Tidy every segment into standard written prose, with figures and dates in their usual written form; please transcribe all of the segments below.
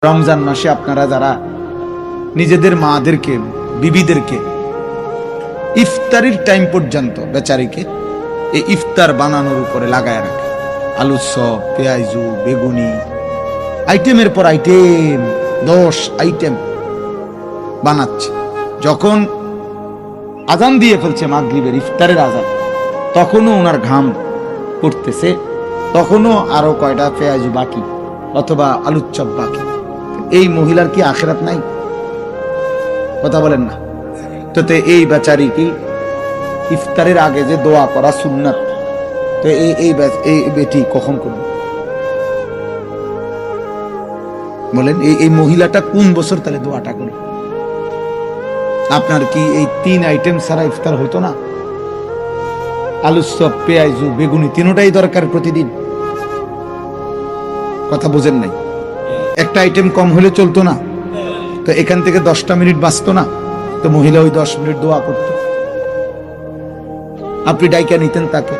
রমজান মাসে আপনারা যারা নিজেদের মাদেরকে বিবিদেরকে ইফতারির টাইম পর্যন্ত বেচারিকে এই ইফতার বানানোর উপরে লাগায় রাখে, আলুর চপ, পেঁয়াজু, বেগুনি, আইটেমের পর আইটেম, 10 আইটেম বানাচ্ছে। যখন আজান দিয়ে ফেলছে মাগরিবের ইফতারের আজান, তখনও ওনার ঘাম পড়তেছে, তখনও আরো কয়টা পেঁয়াজু বাকি অথবা আলুর চপ বাকি। এই মহিলার কি আখিরাত নাই? কথা বলেন না তো। এই বেচারি কি ইফতারের আগে যে দোয়া করা সুন্নাত, তো এই বেটি কখন করবে বলেন? এই মহিলাটা কোন বছর তাহলে দোয়াটা করবে? আপনার কি এই 3 আইটেম ছাড়া ইফতার হতো না? আলু চপ, পেঁয়াজু, বেগুনি তিনটাই দরকার প্রতিদিন। কথা বুঝেন নাই? একটা আইটেম কম হলে চলতো না? তো এখান থেকে 10টা মিনিট বাঁচতো না? তো মহিলা ওই 10 মিনিট দোয়া করত। আপনি ডাইকা নিতেন তাকে,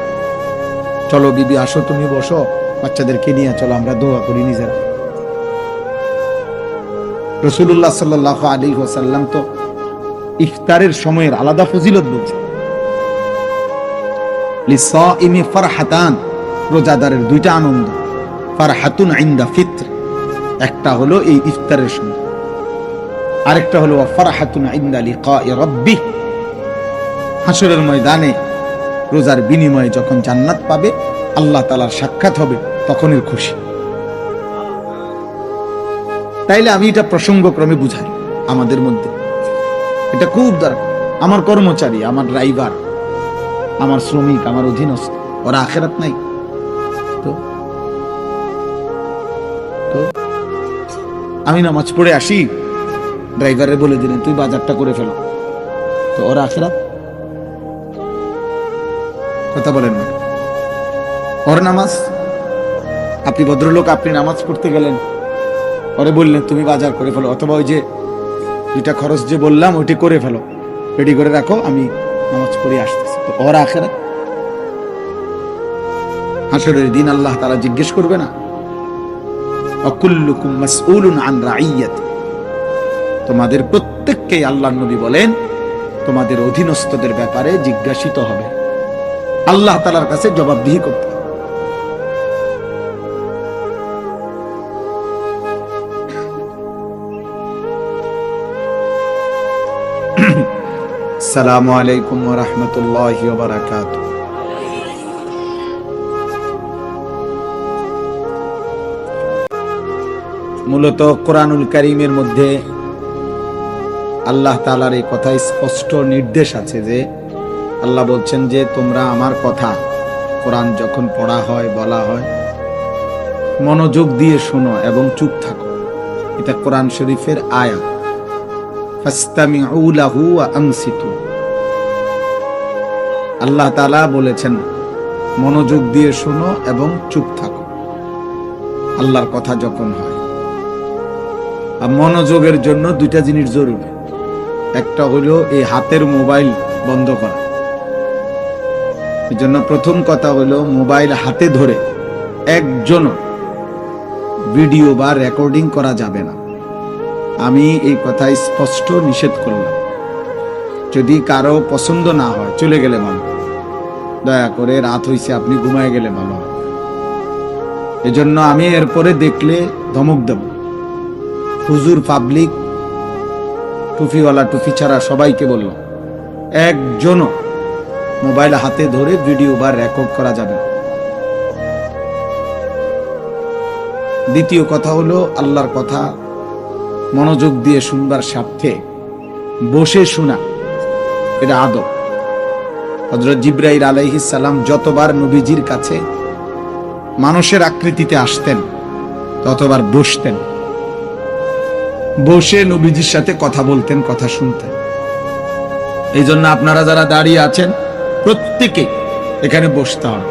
চলো বিবি আসো, তুমি বসো, বাচ্চাদেরকে নিয়ে চলো আমরা দোয়া করি নিজেরা। রাসূলুল্লাহ সাল্লাল্লাহু আলাইহি ওয়াসাল্লাম তো ইফতারের সময়ের আলাদা ফজিলত বলছে, লিসাইমি ফারহাতান, রোজাদারের 2টা আনন্দ, ফারহাতুন ইনদা ফিত্র, একটা হলো এই ইফতারের সময়, আরেকটা হলো ফারহাতুন ইনদা লিকাই রাব্বি, হাসরের ময়দানে রোজার বিনিময়ে যখন জান্নাত পাবে, আল্লাহ তাআলার সাক্ষাৎ হবে, তখনের খুশি। তাইলে আমি এটা প্রসঙ্গক্রমে বুঝাই আমাদের মধ্যে, এটা খুব দরকার। আমার কর্মচারী, আমার ড্রাইভার, আমার শ্রমিক, আমার অধীনস্থ, ওরা আখিরাত নাই তো? আমি নামাজ পড়ে আসি, ড্রাইভারে বলে দিলেন তুই বাজারটা করে ফেলো, তো ওরা আখিরাত? কথা বলেন না। ওর নামাজ, আপনি ভদ্রলোক, আপনি নামাজ পড়তে গেলেন, ওরে বললেন তুমি বাজার করে ফেলো, অথবা ওই যে 2টা খরচ যে বললাম ওইটি করে ফেলো, রেডি করে রাখো, আমি নামাজ পড়ে আসতেছি, তো ওর আখিরাত? হাসরের দিন আল্লাহ তাআলা জিজ্ঞেস করবে না? অকুল্লুকুম মাসউলুন আন রাইয়াতি, তোমাদের প্রত্যেককেই আল্লাহর নবী বলেন তোমাদের অধীনস্থদের ব্যাপারে জিজ্ঞাসিত হবে, আল্লাহ তাআলার কাছে জবাবদিহি করতে হবে। আসসালামু আলাইকুম ওয়া রাহমাতুল্লাহি ওয়া বারাকাতুহু। মূলত কোরআনুল কারীমের মধ্যে আল্লাহ তাআলার এই কথাই স্পষ্ট নির্দেশ আছে যে আল্লাহ বলছেন যে তোমরা আমার কথা, কোরআন যখন পড়া হয়, বলা হয়, মনোযোগ দিয়ে শোনো এবং চুপ থাকো। এটা কোরআন শরীফের আয়াত, ফাসতামিউ লাহু ওয়া আনসিতু। আল্লাহ তাআলা বলেছেন মনোযোগ দিয়ে শোনো এবং চুপ থাকো আল্লাহর কথা যখন হয়। আর মনোযোগের জন্য 2টা জিনিস জরুরি, একটা হলো এই হাতের মোবাইল বন্ধ করা। এই জন্য প্রথম কথা হলো মোবাইল হাতে ধরে একজন ভিডিও বা রেকর্ডিং করা যাবে না। আমি এই কথা স্পষ্ট নিষেধ করলাম। যদি কারো পছন্দ না হয় চলে গেলে ভালো, দয়া করে, রাত হইছে, আপনি ঘুমায় গেলে ভালো হয়। এজন্য আমি এরপরে দেখলে ধমক দেব। হুজুর পাবলিক, টুপিওয়ালা, টুপি ছাড়া সবাইকে বলল, একজনও মোবাইল হাতে ধরে ভিডিও বা রেকর্ড করা যাবে না। দ্বিতীয় কথা হলো আল্লাহর কথা মনোযোগ দিয়ে শুনবার স্বার্থে বসে শোনা, এটা আদব। হযরত জিবরাইল আলাইহিস সালাম যতবার নবীজির কাছে মানুষের আকৃতিতে আসতেন ততবার বসতেন, বসে নবীজির সাথে কথা বলতেন, কথা শুনতেন। এই জন্য আপনারা যারা দাঁড়িয়ে আছেন প্রত্যেকে এখানে বসতে হবে।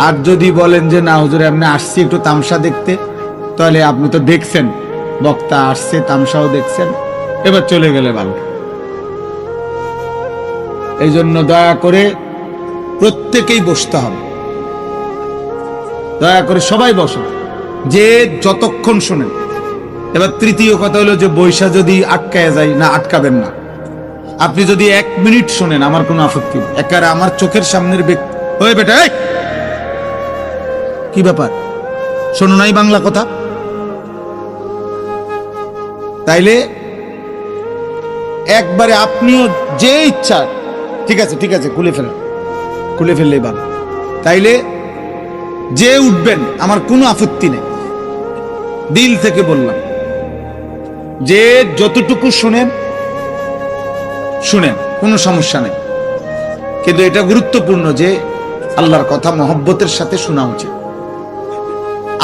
আর যদি বলেন যে না হুজুর এমনি আসছি একটু তামসা দেখতে, তাহলে আপনি তো দেখছেন বক্তা আসছে, তামসাও দেখছেন, এবার চলে গেলে ভালো। এই জন্য দয়া করে প্রত্যেকেই বসতে হবে, দয়া করে সবাই বসো, যে যতক্ষণ শোনেন এবার তৃতীয় কথা হলো যে বৈশা যদি আটকায় যায়, না আটকাবেন না। আপনি যদি 1 মিনিট শোনেন আমার কোনো আপত্তি নেই। একারে আমার চোখের সামনের ব্যক্তি, ওই বেটা এই! কি ব্যাপার, শোনো নাই বাংলা কথা? তাইলে একবারে আপনিও যে ইচ্ছা, ঠিক আছে ঠিক আছে, খুলে ফেললেই ভালো। তাইলে যে উঠবেন আমার কোনো আপত্তি নেই, দিল থেকে বললাম। যে যতটুকু শুনেন কোনো সমস্যা নেই, কিন্তু এটা গুরুত্বপূর্ণ যে আল্লাহর কথা মহব্বতের সাথে শোনা উচিত,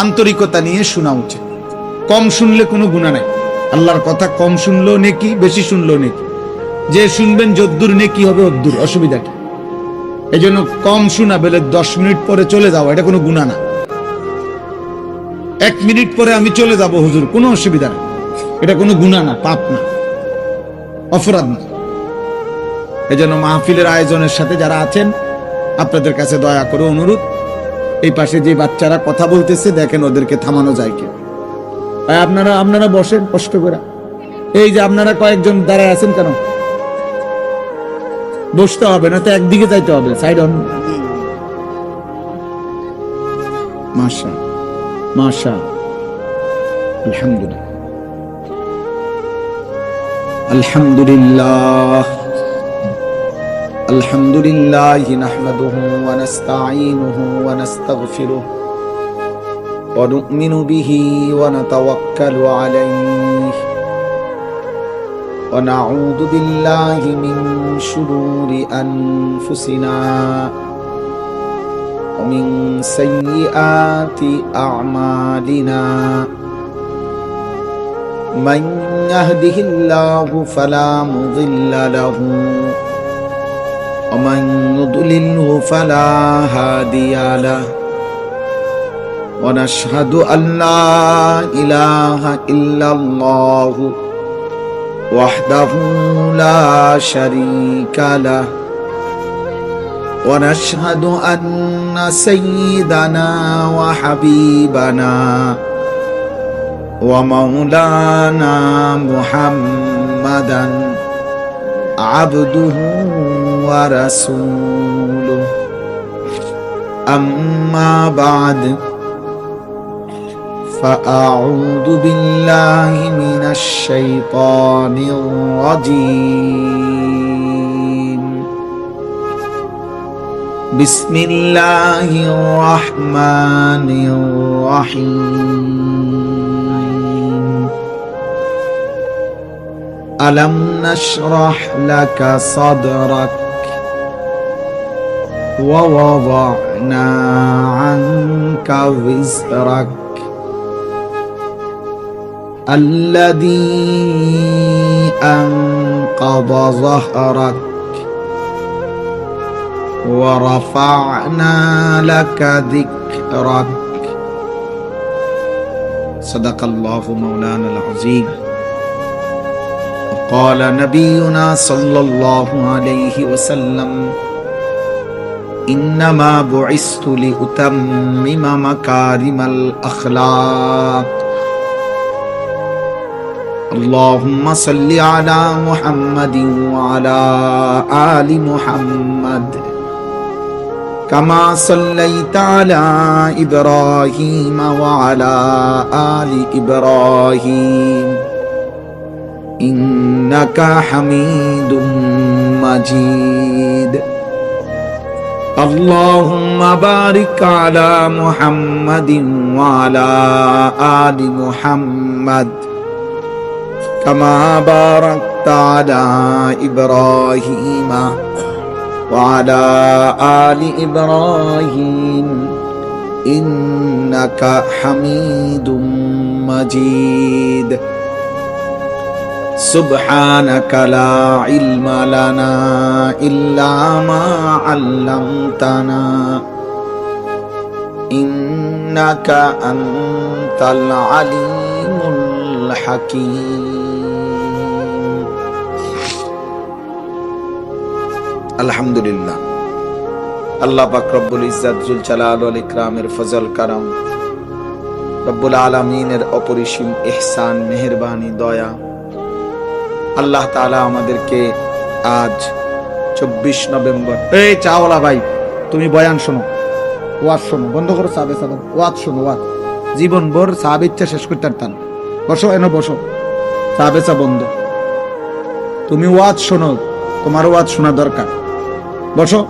আন্তরিকতা নিয়ে শোনা উচিত। কম শুনলে কোনো গুনাহ নাই। আল্লাহর কথা কম শুনলেও নেকি, বেশি শুনলেও নেকি। যে শুনবেন যদ্দুর নেকি হবে অদ্দুর, অসুবিধা কি? এই জন্য কম শোনা বলে 10 মিনিট পরে চলে যাওয়া, এটা কোনো গুনাহ না। 1 মিনিট পরে আমি চলে যাব হুজুর, কোনো অসুবিধা নেই, এটা কোনো গুনাহ না, পাপ না, অপরাধ না। এই জন্য মাহফিলের আয়োজনের সাথে যারা আছেন আপনাদের কাছে দয়া করে অনুরোধ, এই পাশে যে বাচ্চারা কথা বলতেছে দেখেন ওদেরকে থামানো যায় কি। আপনারা বসেন কষ্ট করে। এই যে আপনারা কয়েকজন দাঁড়ায় আছেন কেন? বসতে হবে না তো, একদিকে যাইতে হবে, সাইড অন। মাশা মাশা, আলহামদুলিল্লাহ আলহামদুলিল্লাহ আলহামদুলিল্লাহ নাহমাদুহু ওয়া নাস্তাঈনুহু ওয়া নাস্তাগফিরুহু ওয়া নু'মিনু বিহি ওয়া নাতাওয়াক্কালু আলাইহি ওয়া নাউযু বিল্লাহি মিন শুরুরি আনফুসিনা ওয়া মিন সাইয়্যাতি আ'মালিনা মান ইয়াহদিহিল্লাহু ফালা মুযিল্লা লাহু ومن يضلله فلا هادي له ونشهد أن لا إله إلا الله وحده لا شريك له ونشهد أن سيدنا وحبيبنا ومولانا محمدا عبده ورسوله أما بعد فأعوذ بالله من الشيطان الرجيم بسم الله الرحمن الرحيم ألم نشرح لك صدرك ووضعنا عنك وزرك الذي أنقض ظهرك ورفعنا لك ذكرك صدق الله مولانا العظيم. قال نبينا صلى الله عليه وسلم إنما بعثت لأتمم مكارم الأخلاق. اللهم صل على محمد وعلى آل محمد كما صليت على إبراهيم وعلى آل إبراهيم إنك حميد مجيد. اللهم بارك على محمد وعلى آل محمد كما باركت على إبراهيم وعلى آل إبراهيم إنك حميد مجيد. سبحانك لا علم لنا إلا ما علمتنا إنك أنت العليم الحكيم. আলহামদুলিল্লাহ, আল্লাহ পাক রব্বুল ইজ্জত জুল জালাল ওয়াল ইকরামের ফজল কারাম রব্বুল আলামিনের অপরিসীম ইহসান, মেহেরবানি, দয়া। আল্লাহ তাআলা আমাদেরকে আজ 24 নভেম্বর, এই চাওয়ালা ভাই, তুমি বয়ান শোনো, ওয়াজ শোনো, বন্ধ করো সাহাবে সালাম, ওয়াজ শোনো, ওয়াজ জীবন ভর সাহাবে ইচ্ছা শেষ করতে পারতাম। বসো, এনে বসো, সাহাবে চা বন্ধ, তুমি ওয়াজ শোনো, তোমার ওয়াজ শোনা দরকার, বসো।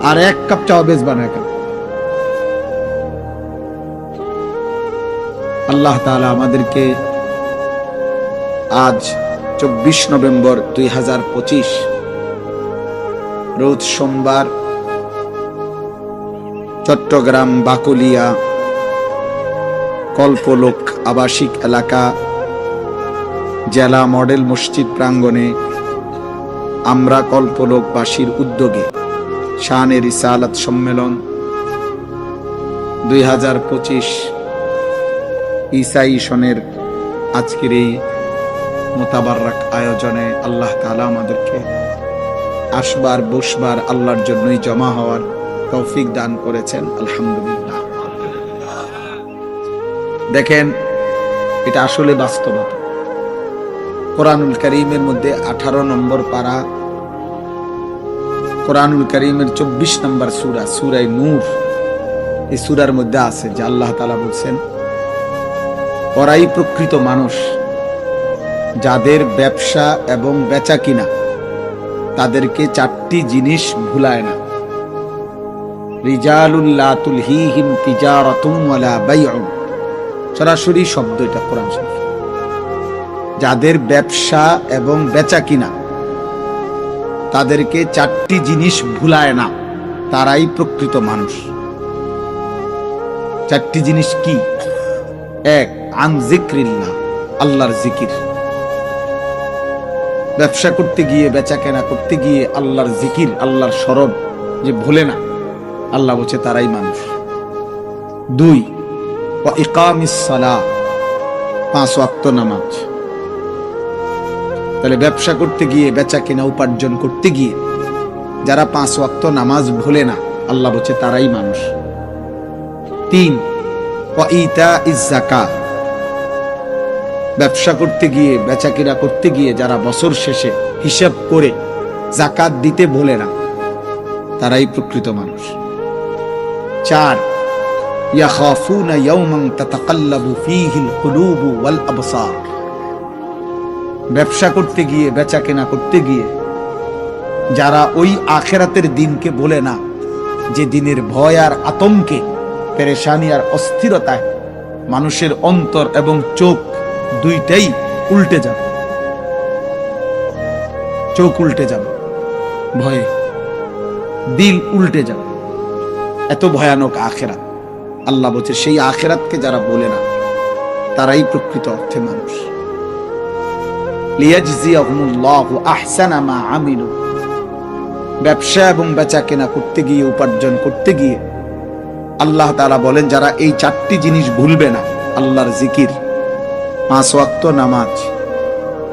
আর এক কাপ চা বেচবা না কেন? আল্লাহ তাআলা আমাদেরকে আজ 24 নভেম্বর 2025 রোজ সোমবার চট্টগ্রাম বাকুলিয়া কল্পলোক আবাসিক এলাকা জেলা মডেল মসজিদ প্রাঙ্গণে আমরা কল্পলোকবাসীর উদ্যোগে শানে রিসালাত সম্মেলন 2025 ঈসাই সনের আজকের এই মোতাবারক আয়োজনে আল্লাহ তাআলা আমাদেরকে আসবার বসবার আল্লাহর জন্যই জমা হওয়ার তৌফিক দান করেছেন, আলহামদুলিল্লাহ। দেখেন, এটা আসলে বাস্তবতা। কোরআনুল কারীমের মধ্যে 18 নম্বর পারা, কোরআনুল কারীমের 24 নম্বর সূরা, সূরা নূর, এই সূরার মধ্যে আছে যে আল্লাহ তাআলা বলছেন, ওরাই প্রকৃত মানুষ যাদের ব্যবসা এবং বেচা কিনা তাদেরকে 4টি জিনিস ভুলায় না। রিজালুল লা তুলহিহিম তিজারাতুন ওয়ালা বাইউন, সরাসরি শব্দ এটা কোরআন শরীফ। যাদের ব্যবসা এবং বেচা কিনা তাদেরকে 4টি জিনিস ভুলায় না, তারাই প্রকৃত মানুষ। 4টি জিনিস কি? 1, আন যিকরিল্লাহ, আল্লাহর জিকির। ব্যবসা করতে গিয়ে, বেচা কেনা করতে গিয়ে আল্লাহর জিকির, আল্লাহর স্মরণ যে ভুলে না, আল্লাহ বলছে তারাই মানুষ। 2, ওয়া ইকামিস সালাহ, 5 ওয়াক্ত নামাজ। তাহলে ব্যবসা করতে গিয়ে, বেচা কেনা উপার্জন করতে গিয়ে যারা 5 ওয়াক্ত নামাজ ভুলে না, আল্লাহ বলছে তারাই মানুষ। 3, ওয়া ইতাইজ যাকাত, ব্যবসা করতে গিয়ে, বেচা কিনা করতে গিয়ে যারা বছর শেষে হিসাব করে যাকাত দিতে ভোলে না, তারাই প্রকৃত মানুষ। 4, ইয়াখাফুনা ইয়াওমান তাতাকাল্লাবু ফীহিল কুলুবু ওয়াল আবসার, ব্যবসা করতে গিয়ে, বেচা কেনা করতে গিয়ে যারা ওই আখিরাতের দিনকে ভোলে না, যে দিনের ভয় আর আতঙ্কে, পেরেশানি আর অস্থিরতায় মানুষের অন্তর এবং চোখ দুইটাই উল্টে যাবে, চোখ উল্টে যাবে ভয়ে, দিল উল্টে যাবে, এত ভয়ানক আখিরাত। আল্লাহ বলছে সেই আখিরাতকে যারা বলে না, তারাই প্রকৃত অর্থে মানুষ। লিয়াজজিয়াহুমুল্লাহু আহসানা মা আমিলু, ব্যবসা এবং বেচা কেনা করতে গিয়ে, উপার্জন করতে গিয়ে আল্লাহ তাআলা বলেন যারা এই 4টি জিনিস ভুলবে না, আল্লাহর জিকির, 5 ওয়াক্ত নামাজ,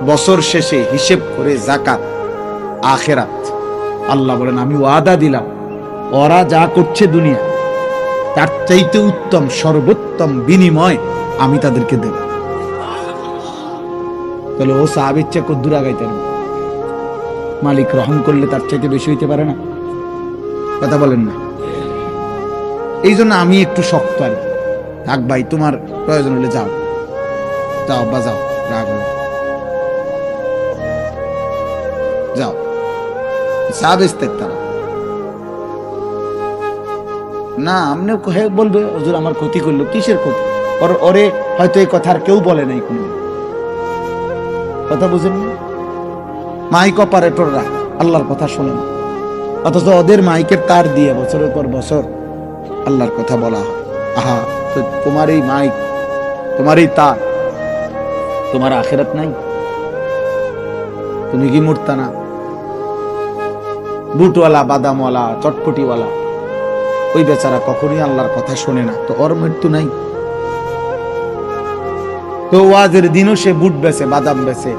বছর শেষে হিসেব করে যাকাত, আখিরাত, আল্লাহ বলেন আমি ওয়াদা দিলাম ওরা যা করছে দুনিয়া তার চাইতে উত্তম, সর্বোত্তম বিনিময় আমি তাদেরকে দেব। তাহলে ও সাহাবীর চেয়ে কদ্দুর আগাইতে পারে? মালিক রহম করলে তার চাইতে বেশি হইতে পারে না? কথা বলেন না? এই জন্য আমি একটু শক্ত আর থাক ভাই, তোমার প্রয়োজন হলে যাও, যাও বা যাও, রাগ যাও, তারা না, আমনে বলবে হুজুর আমার ক্ষতি করলো, কিসের ক্ষতি? ওরে হয়তো এই কথা আর কেউ বলে নাই, কোনো কথা বুঝেন না? মাইক অপারেটররা আল্লাহর কথা শোনেন, অথচ ওদের মাইকের তার দিয়ে বছরের পর বছর আল্লাহর কথা বলা হয়। আহা, তো তোমার এই মাইক, তোমার এই তার, তোমার আখিরাত নাই? তুমি কি মূর্তা না? বুটওয়ালা, বাদামওয়ালা, চটপটিওয়ালা, ওই বেচারা কখনই আল্লাহর কথা শোনে না, তো ওর মৃত্যু নাই? তো ওয়াজের দিনও সে বুট বেচে, বাদাম বেচে,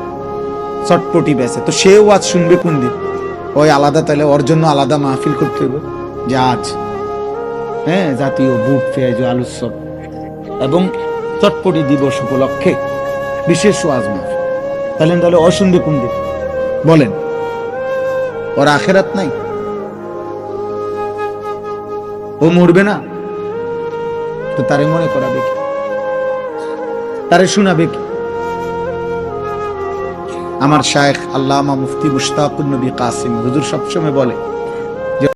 চটপটি বেচে, তো সে ওয়াজ শুনবে কোন দিন? ওই আলাদা, তাহলে ওর জন্য আলাদা মাহফিল করতে হবে যে আজ হ্যাঁ, জাতীয় বুট পেঁয়াজ আলুর চপ এবং চটপটি দিবস উপলক্ষে বিশেষ ওয়াজ মাহফিল। তাহলে অসুন্দে কোন দিন বলেন? ওর আখেরাত নাই? ও মরবে না তো তারে মনে করাবে কি? তারে শোনাবে কি? আমার শায়েখ আল্লামা মুফতি মুশতাকুন নবী কাসিম হুজুর সবসময় বলে,